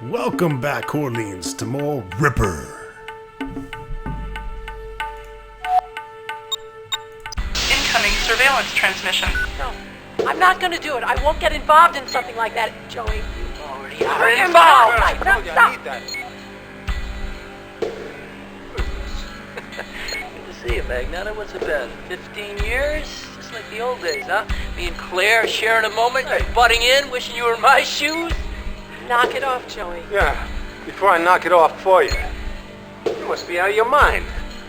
Welcome back, Orleans, to more Ripper. Incoming surveillance transmission. No, I'm not going to do it. I won't get involved in something like that, Joey. You already are involved. involved. Right, now, stop. Good to see you, Magnata. What's it been? 15 years? Just like the old days, huh? Me and Claire sharing a moment, butting in, wishing you were in my shoes. Knock it off, Joey. Yeah, before I knock it off for you. You must be out of your mind.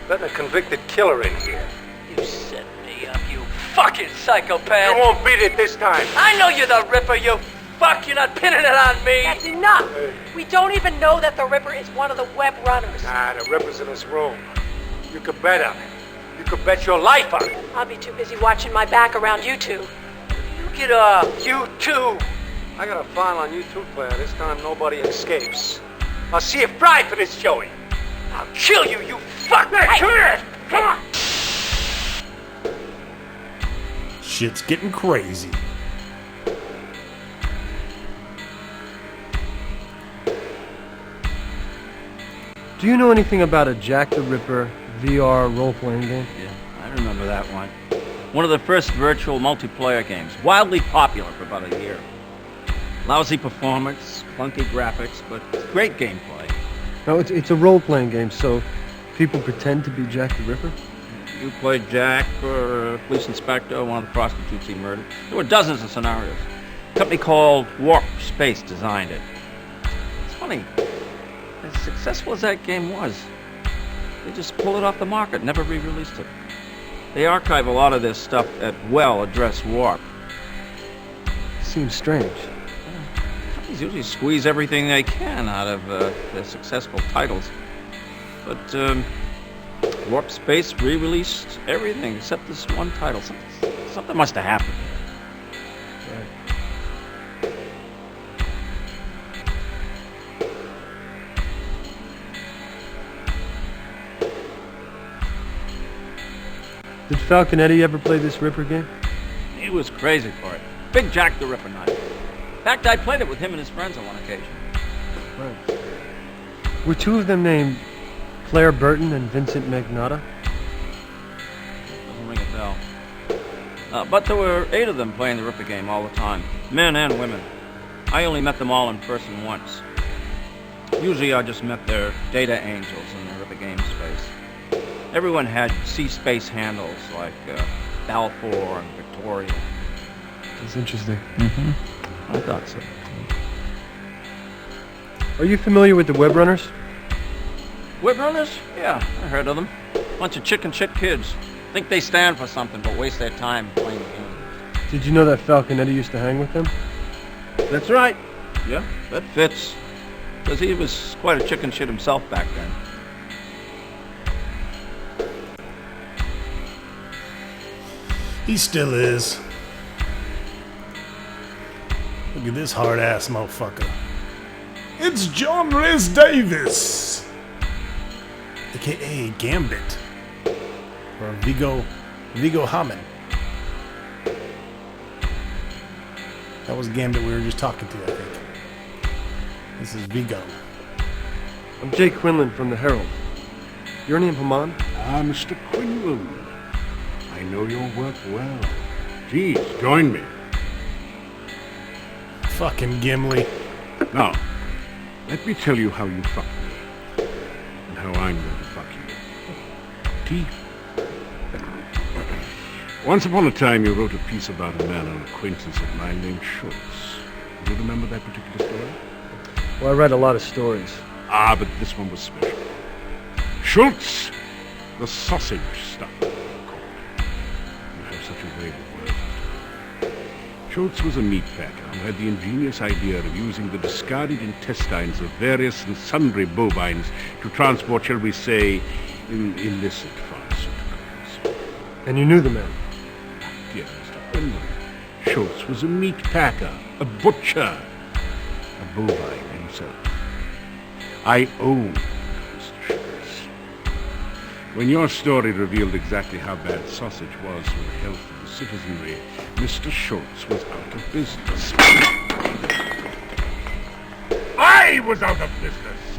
Letting a convicted killer in here. You set me up, you fucking psychopath. You won't beat it this time. I know you're the Ripper, you fuck. You're not pinning it on me. That's enough. We don't even know that the Ripper is one of the web runners. Nah, the Ripper's in this room. You could bet on it. You could bet your life on it. I'll be too busy watching my back around you two. You get off. You too. I got a file on you too, Claire. This time nobody escapes. I'll see you fry for this, Joey. I'll kill you, you fuck! Hey, come here! Come on! Shit's getting crazy. Do you know anything about a Jack the Ripper VR role-playing game? Yeah, I remember that one. One of the first virtual multiplayer games. Wildly popular for about a year. Lousy performance, clunky graphics, but great gameplay. No, it's a role-playing game, so people pretend to be Jack the Ripper? You played Jack or a police inspector, one of the prostitutes he murdered. There were dozens of scenarios. A company called Warp Space designed it. It's funny, as successful as that game was, they just pulled it off the market, never re-released it. They archive a lot of this stuff at well-addressed Warp. Seems strange. Companies usually squeeze everything they can out of their successful titles. But Warp Space re-released everything except this one title. Something must have happened. Did Falconetti ever play this Ripper game? He was crazy for it. Big Jack the Ripper nut. In fact, I played it with him and his friends on one occasion. Right. Were two of them named Claire Burton and Vincent Magnata? Doesn't ring a bell. But there were 8 of them playing the Ripper game all the time. Men and women. I only met them all in person once. Usually I just met their data angels in the Ripper game space. Everyone had C-space handles like Balfour and Victoria. That's interesting. Mm-hmm. I thought so. Are you familiar with the Web Runners? Web runners? Yeah, I heard of them. Bunch of chicken shit kids. Think they stand for something, but waste their time playing games. Did you know that Falconetti used to hang with them? That's right. Yeah, that fits. Because he was quite a chicken shit himself back then. He still is. Look at this hard-ass motherfucker. It's John Rhys Davis, a.k.a. Gambit, or Vigo Hammond. That was Gambit we were just talking to, I think. This is Vigo. I'm Jake Quinlan from the Herald. Your name, Haman? Mr. Quinlan. I know your work well. Please, join me. Fucking Gimli. Now, let me tell you how you fucked me. And how I'm going to fuck you. Tea? Once upon a time, you wrote a piece about a man, an acquaintance of mine named Schultz. Do you remember that particular story? Well, I read a lot of stories. Ah, but this one was special. Schultz, the sausage stuffer. You have such a way with words. Schultz was a meat packer who had the ingenious idea of using the discarded intestines of various and sundry bovines to transport, shall we say, illicit pharmaceuticals. And you knew the man? Dear Mr. Quinlan, Schultz was a meat packer, a butcher, a bovine himself. I owned Mr. Schultz. When your story revealed exactly how bad sausage was for the health of the citizenry, Mr. Schultz was out of business. I he was out of business.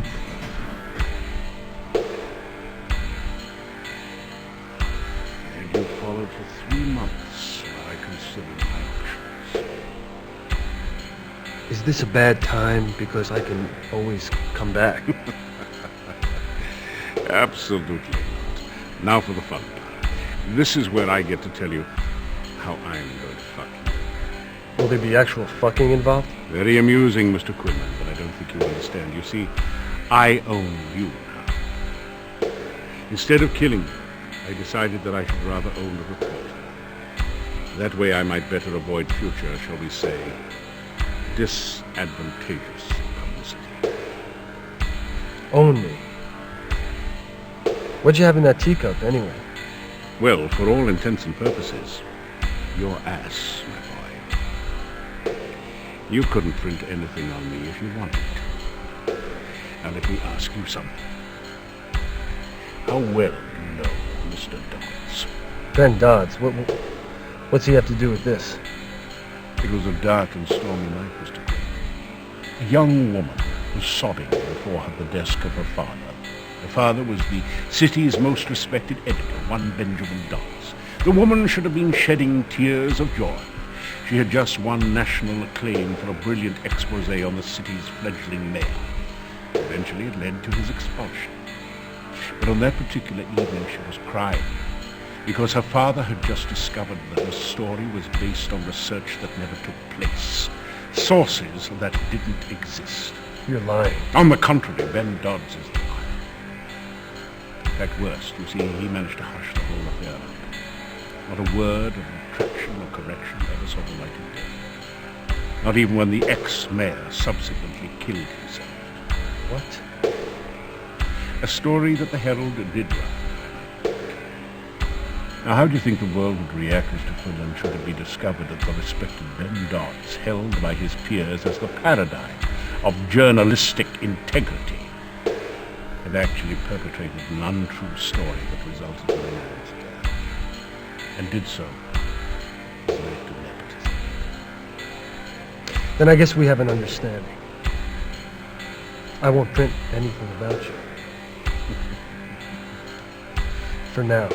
And you followed for 3 months while I considered my options. Is this a bad time? Because I can always come back. Absolutely not. Now for the fun part. This is where I get to tell you how I'm going to fuck you. Will there be actual fucking involved? Very amusing, Mr. Quinlan, but I don't think you understand. You see, I own you now. Instead of killing you, I decided that I should rather own a reporter. That way I might better avoid future, shall we say, disadvantageous publicity. Own me. What'd you have in that teacup, anyway? Well, for all intents and purposes, your ass, my boy. You couldn't print anything on me if you wanted to. Now let me ask you something. How well do you know Mr. Dodds? Ben Dodds. What's he have to do with this? It was a dark and stormy night, Mr. Quinn. A young woman was sobbing before the desk of her father. The father was the city's most respected editor, one Benjamin Dodds. The woman should have been shedding tears of joy. She had just won national acclaim for a brilliant expose on the city's fledgling mayor. Eventually it led to his expulsion. But on that particular evening she was crying because her father had just discovered that her story was based on research that never took place. Sources that didn't exist. You're lying. On the contrary, Ben Dodds is the liar. In fact, worst, you see, he managed to hush the whole affair up. Not a word of retraction or correction ever saw the light of day. Not even when the ex-mayor subsequently killed himself. What? A story that the Herald did write. Now, how do you think the world would react, Mr. Quinlan, should it be discovered that the respected Ben Dodds, held by his peers as the paradigm of journalistic integrity, had actually perpetrated an untrue story that resulted in a man's death, and did so as an act of nepotism? Then I guess we have an understanding. I won't print anything about you. For now.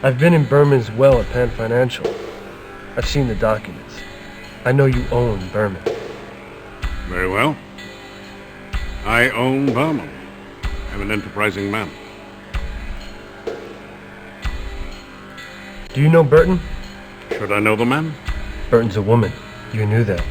I've been in Berman's well at Pan Financial. I've seen the documents. I know you own Berman. Very well. I own Berman. I'm an enterprising man. Do you know Burton? Should I know the man? Burton's a woman. You knew that.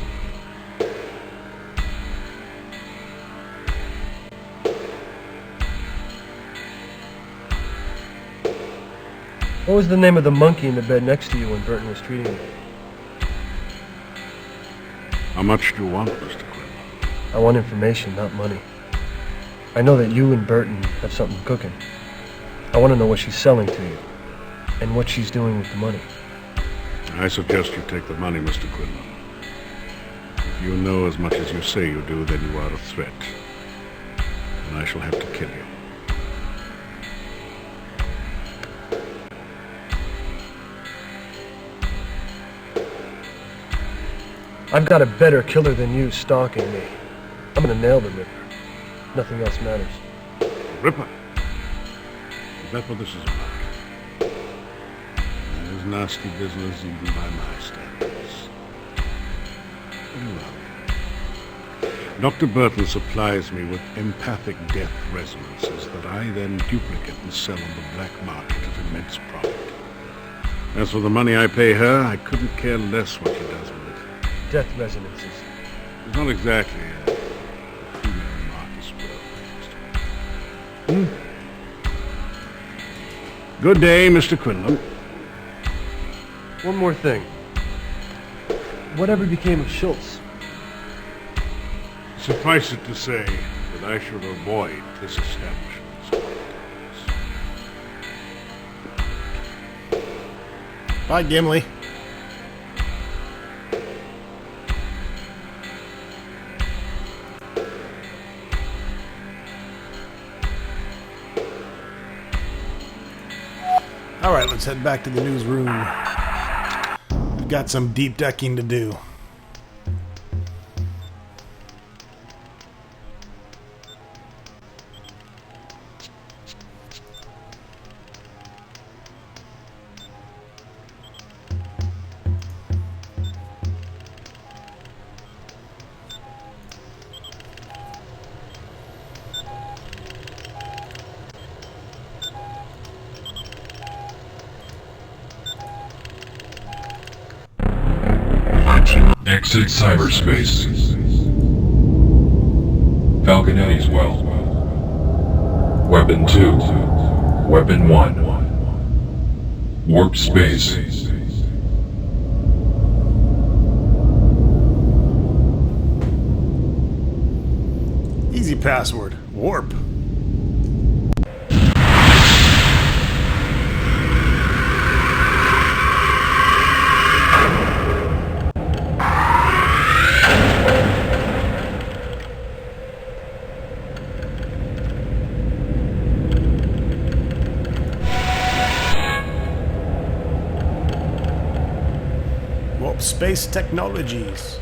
What was the name of the monkey in the bed next to you when Burton was treating you? How much do you want, Mr. Quinn? I want information, not money. I know that you and Burton have something cooking. I want to know what she's selling to you, and what she's doing with the money. I suggest you take the money, Mr. Quinlan. If you know as much as you say you do, then you are a threat. And I shall have to kill you. I've got a better killer than you stalking me. I'm gonna nail the Ripper. Nothing else matters. Ripper? Is that what this is about? That is nasty business even by my standards. Very well. Dr. Burton supplies me with empathic death resonances that I then duplicate and sell on the black market at immense profit. As for the money I pay her, I couldn't care less what she does with it. Death resonances. It's not exactly a female Marcus will. Good day, Mr. Quinlan. One more thing. Whatever became of Schultz? Suffice it to say that I should avoid this establishment's activities. Bye, Gimli. All right, let's head back to the newsroom. got some deep decking to do. Exit cyberspace. Falconetti's well. Weapon 2. Weapon 1. Warp space. Easy password. Warp. Space Technologies.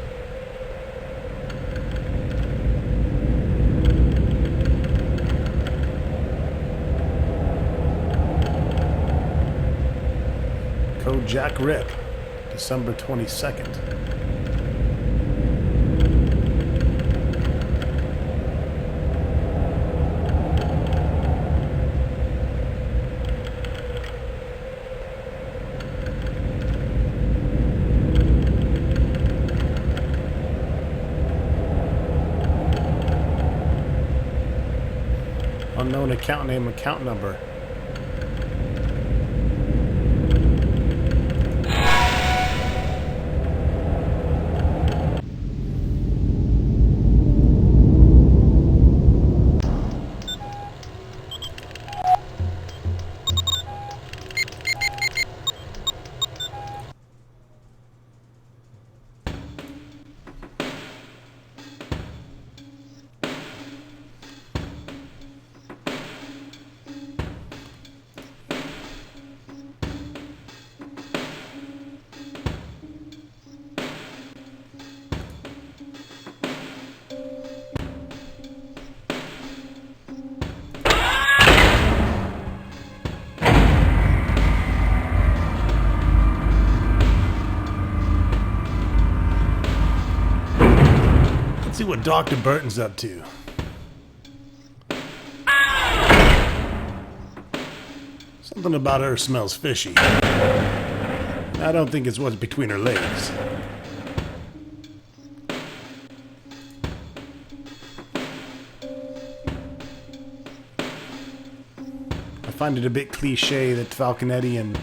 Code Jack Rip, December 22nd. Unknown account name, account number. See what Dr. Burton's up to. Something about her smells fishy. I don't think it's what's between her legs. I find it a bit cliche that Falconetti and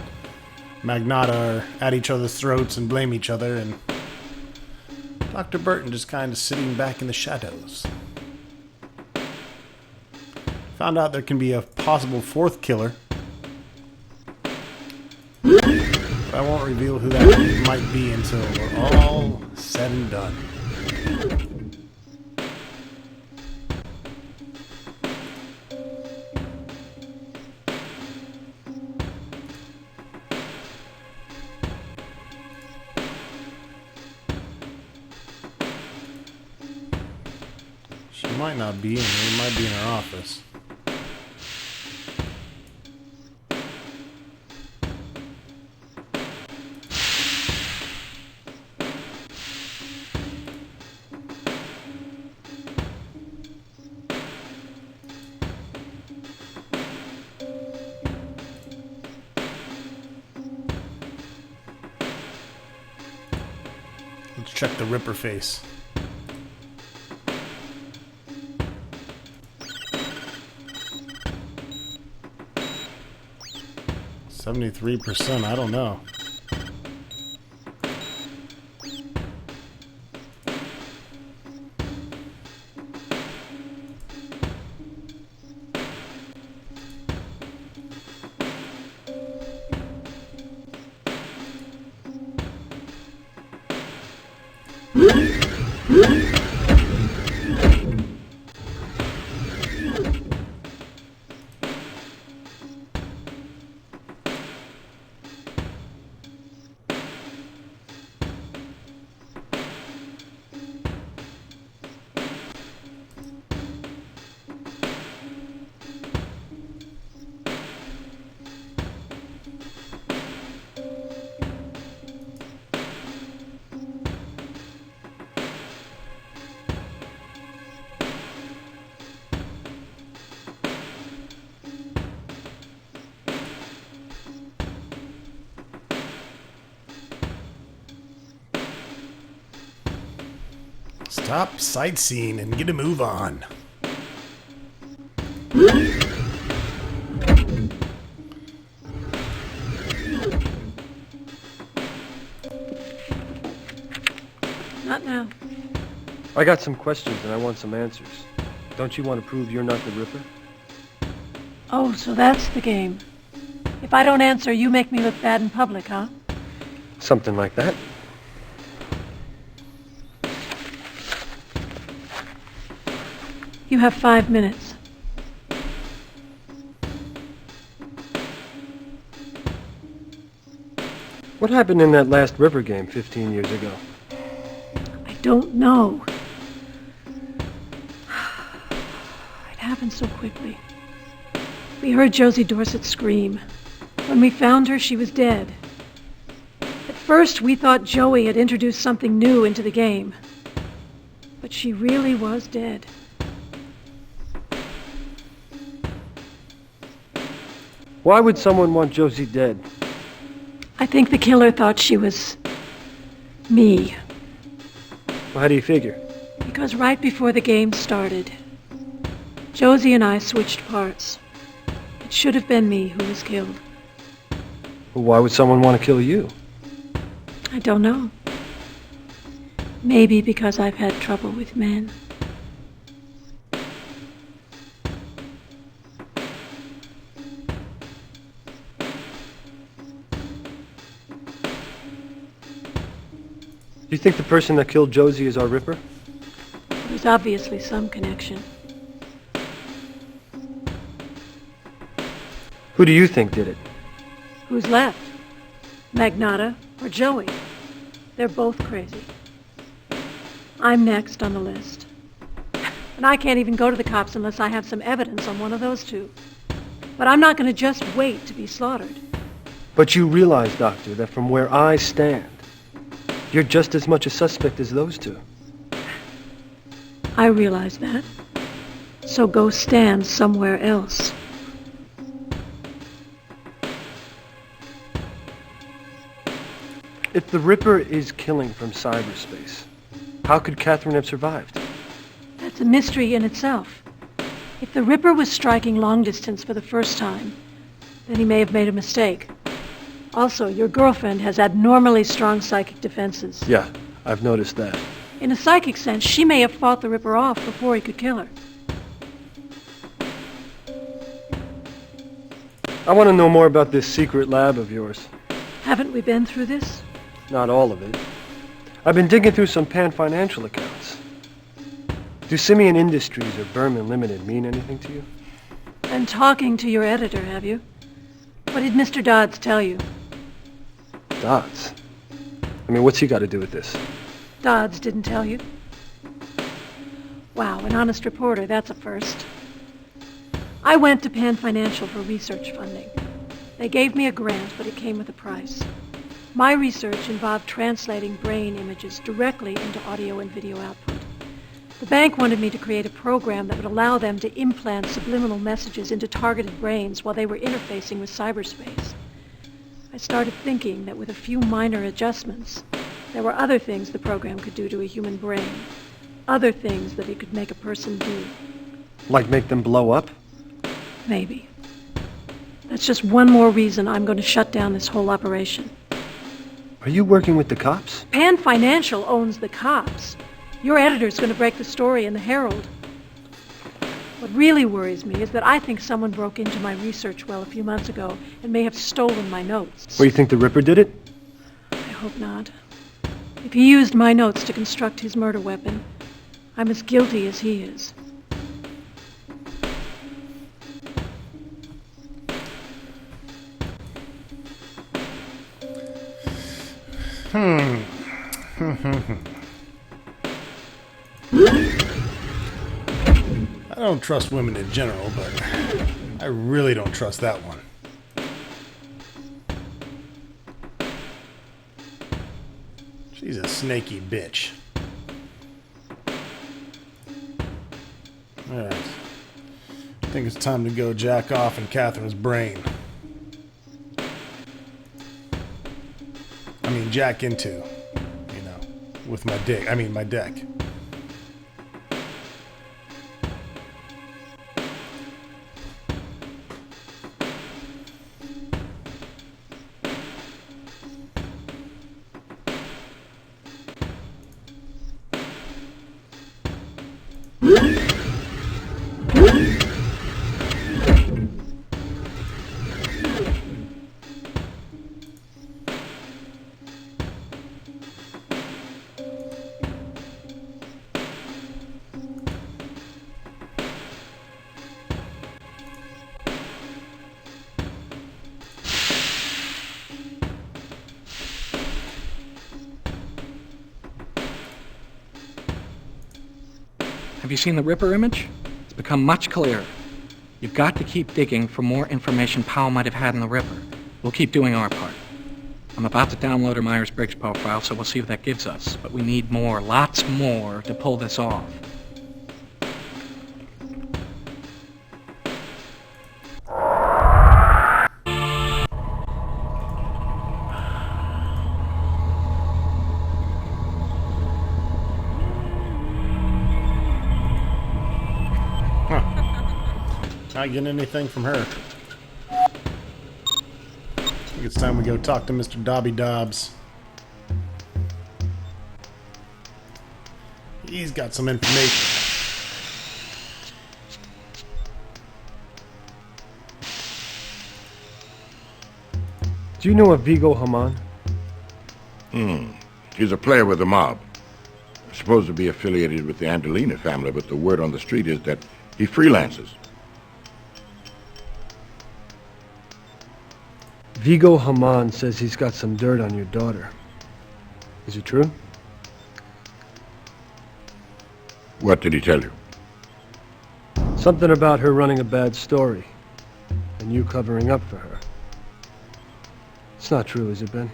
Magnata are at each other's throats and blame each other, and Dr. Burton just kind of sitting back in the shadows. Found out there can be a possible fourth killer, but I won't reveal who that might be until we're all said and done. She might not be in here, it might be in her office. Let's check the Ripper face. %, I don't know. Stop sightseeing and get a move on. Not now. I got some questions and I want some answers. Don't you want to prove you're not the Ripper? Oh, so that's the game. If I don't answer, you make me look bad in public, huh? Something like that. You have 5 minutes. What happened in that last Ripper game 15 years ago? I don't know. It happened so quickly. We heard Josey Dorsett scream. When we found her, she was dead. At first, we thought Joey had introduced something new into the game. But she really was dead. Why would someone want Josie dead? I think the killer thought she was me. Well, how do you figure? Because right before the game started, Josey and I switched parts. It should have been me who was killed. Well, why would someone want to kill you? I don't know. Maybe because I've had trouble with men. Do you think the person that killed Josie is our Ripper? There's obviously some connection. Who do you think did it? Who's left? Magnata or Joey? They're both crazy. I'm next on the list. And I can't even go to the cops unless I have some evidence on one of those two. But I'm not going to just wait to be slaughtered. But you realize, Doctor, that from where I stand, you're just as much a suspect as those two. I realize that. So go stand somewhere else. If the Ripper is killing from cyberspace, how could Catherine have survived? That's a mystery in itself. If the Ripper was striking long distance for the first time, then he may have made a mistake. Also, your girlfriend has abnormally strong psychic defenses. Yeah, I've noticed that. In a psychic sense, she may have fought the Ripper off before he could kill her. I want to know more about this secret lab of yours. Haven't we been through this? Not all of it. I've been digging through some Pan financial accounts. Do Simeon Industries or Berman Limited mean anything to you? And talking to your editor, have you? What did Mr. Dodds tell you? Dodds? I mean, what's he got to do with this? Dodds didn't tell you? Wow, an honest reporter, that's a first. I went to Pan Financial for research funding. They gave me a grant, but it came with a price. My research involved translating brain images directly into audio and video output. The bank wanted me to create a program that would allow them to implant subliminal messages into targeted brains while they were interfacing with cyberspace. I started thinking that with a few minor adjustments, there were other things the program could do to a human brain. Other things that it could make a person do. Like make them blow up? Maybe. That's just one more reason I'm going to shut down this whole operation. Are you working with the cops? Pan Financial owns the cops. Your editor's going to break the story in the Herald. What really worries me is that I think someone broke into my research well a few months ago and may have stolen my notes. Well, you think the Ripper did it? I hope not. If he used my notes to construct his murder weapon, I'm as guilty as he is. I don't trust women in general, but I really don't trust that one. She's a snaky bitch. Alright. I think it's time to go jack off in Catherine's brain. I mean, jack into, with my dick. I mean, my deck. Have you seen the Ripper image? It's become much clearer. You've got to keep digging for more information Powell might have had in the Ripper. We'll keep doing our part. I'm about to download her Myers-Briggs profile, so we'll see what that gives us. But we need more, lots more, to pull this off. Not getting anything from her. I think it's time we go talk to Mr. Dobby Dobbs. He's got some information. Do you know a Vigo Haman? He's a player with the mob. Supposed to be affiliated with the Andolina family, but the word on the street is that he freelances. Vigo Haman says he's got some dirt on your daughter. Is it true? What did he tell you? Something about her running a bad story, and you covering up for her. It's not true, has it, Ben?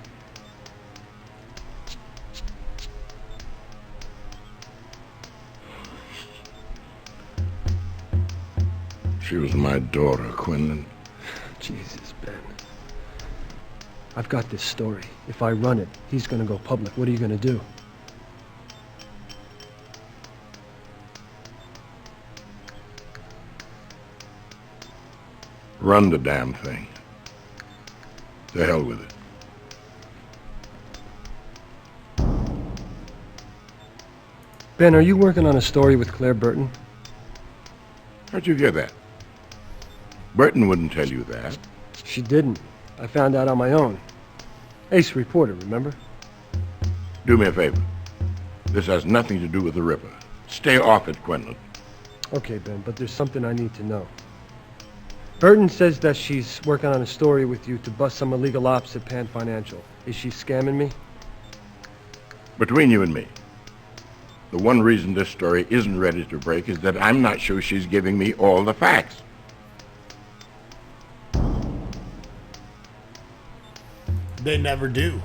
She was my daughter, Quinlan. Jesus, Ben. I've got this story. If I run it, he's gonna go public. What are you gonna do? Run the damn thing. To hell with it. Ben, are you working on a story with Claire Burton? How'd you hear that? Burton wouldn't tell you that. She didn't. I found out on my own. Ace reporter, remember? Do me a favor. This has nothing to do with the Ripper. Stay off it, Quinlan. Okay, Ben, but there's something I need to know. Burton says that she's working on a story with you to bust some illegal ops at Pan Financial. Is she scamming me? Between you and me, the one reason this story isn't ready to break is that I'm not sure she's giving me all the facts. They never do.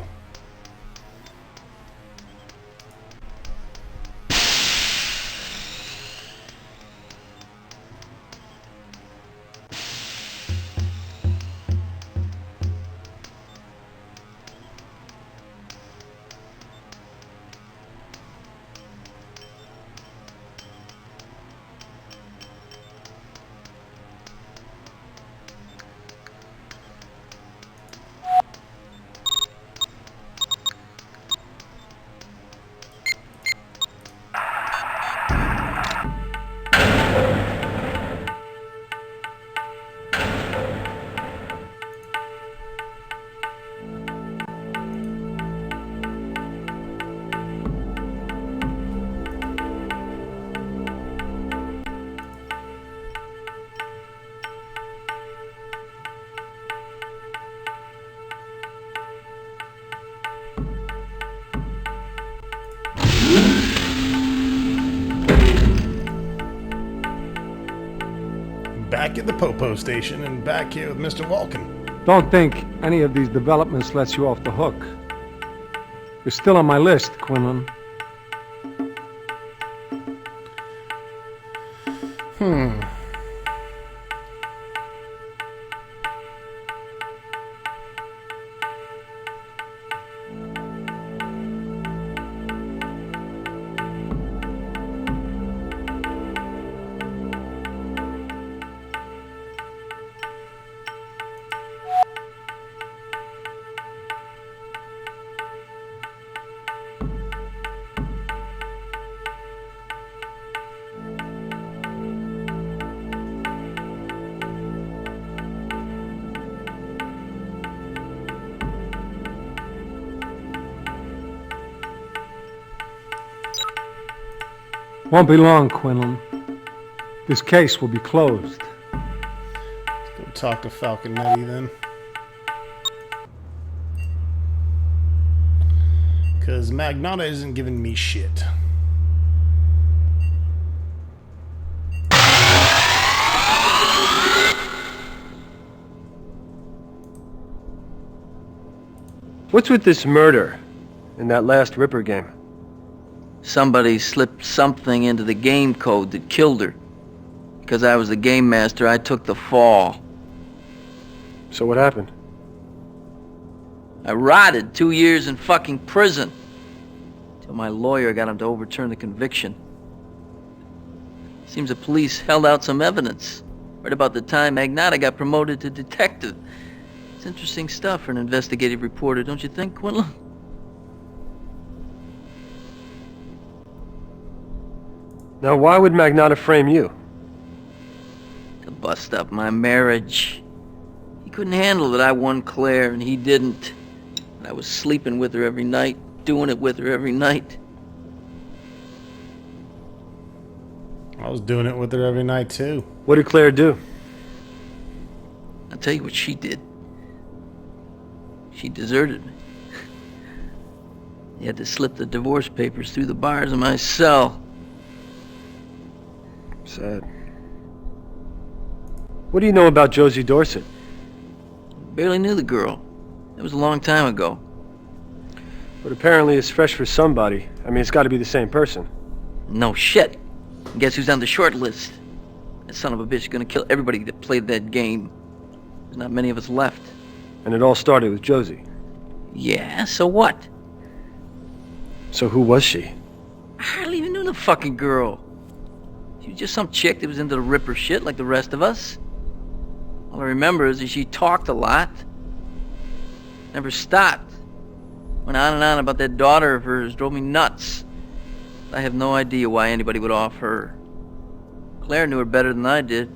Back at the Popo station and back here with Mr. Walken. Don't think any of these developments lets you off the hook. You're still on my list, Quinlan. Won't be long, Quinlan. This case will be closed. Let's go talk to Falconetti then. Because Magnata isn't giving me shit. What's with this murder in that last Ripper game? Somebody slipped something into the game code that killed her. Because I was the game master, I took the fall. So what happened? I rotted 2 years in fucking prison. Till my lawyer got him to overturn the conviction. Seems the police held out some evidence. Right about the time Magnata got promoted to detective. It's interesting stuff for an investigative reporter, don't you think, Quinlan? Now, why would Magnata frame you? To bust up my marriage. He couldn't handle that I won Claire and he didn't. And I was sleeping with her every night, doing it with her every night. I was doing it with her every night too. What did Claire do? I'll tell you what she did. She deserted me. He had to slip the divorce papers through the bars of my cell. Sad. What do you know about Josey Dorsett? Barely knew the girl. It was a long time ago. But apparently it's fresh for somebody. I mean, it's got to be the same person. No shit. Guess who's on the short list? That son of a bitch is gonna kill everybody that played that game. There's not many of us left. And it all started with Josey. Yeah, so what? So who was she? I hardly even knew the fucking girl. She was just some chick that was into the Ripper shit like the rest of us. All I remember is that she talked a lot. Never stopped. Went on and on about that daughter of hers, drove me nuts. I have no idea why anybody would off her. Claire knew her better than I did.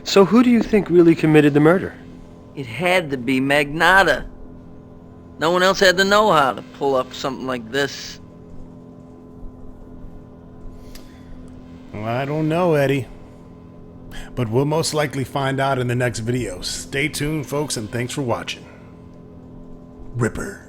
So who do you think really committed the murder? It had to be Magnata. No one else had the know-how to pull up something like this. Well, I don't know, Eddie. But we'll most likely find out in the next video. Stay tuned, folks, and thanks for watching. Ripper.